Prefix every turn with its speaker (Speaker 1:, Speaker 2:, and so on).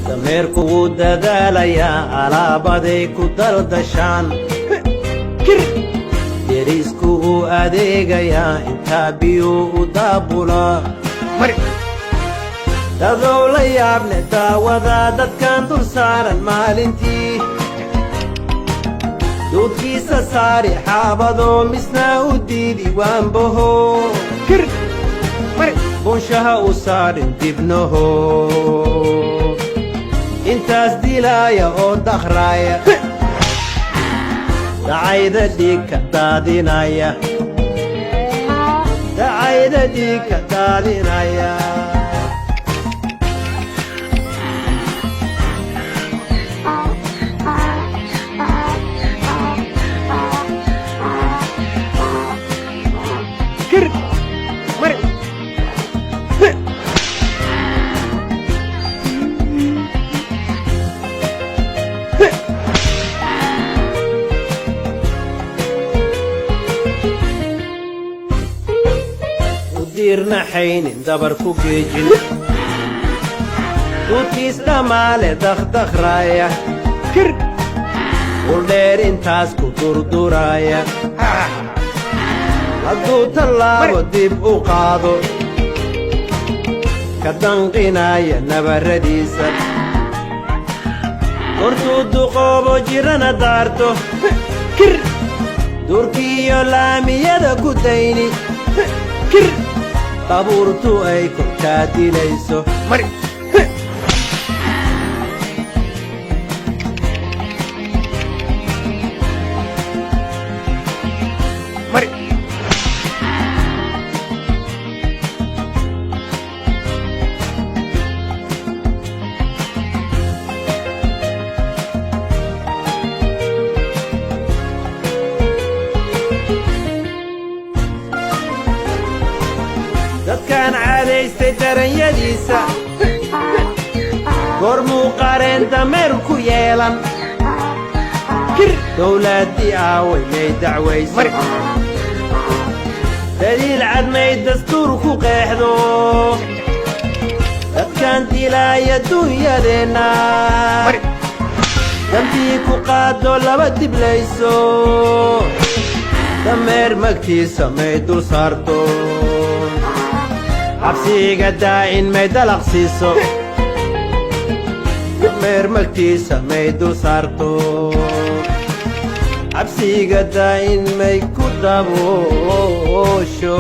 Speaker 1: dameerku wuu dadaalayaa alaabaday ku daldashaan derisku uu adeegayaa intaa biyuu u daabulaa dadow la yaabne daawada dadkan dul saaran maalintii duudkiisa saari xaabadoo misna u diidi waanbaho bunshaha u saarin dibnaho intaas dilaaya oo dakhraaya dacayda dhiigka daadinaya dacayda dhiigka daadinaya dirna haynin dabar ku geejin duudkiis dhammaale dakdakhraaya uldheer intaas ku durduraaya hadduu tallaabo dib u qaado ka danqinaaya nabarradiisa hortuu duqoobo jirana daarto duurkiiyo laamiyada ku dayni qabuurtu ay korkaa dilayso dadkaan caadaystay daranyadiisa goormuu qareen dameer ku yeelan dowlaaddii aaway may dacwayso daliil cad may dastuur ku qeexdo dadkaan dilaaya duunyadeenna dantii ku qaado laba diblayso dameer magtiisa may dul saarto cabsiga daa'in may dalaq siiso dameer magtiisa may dul saarto cabsiga daa'in may ku daboosho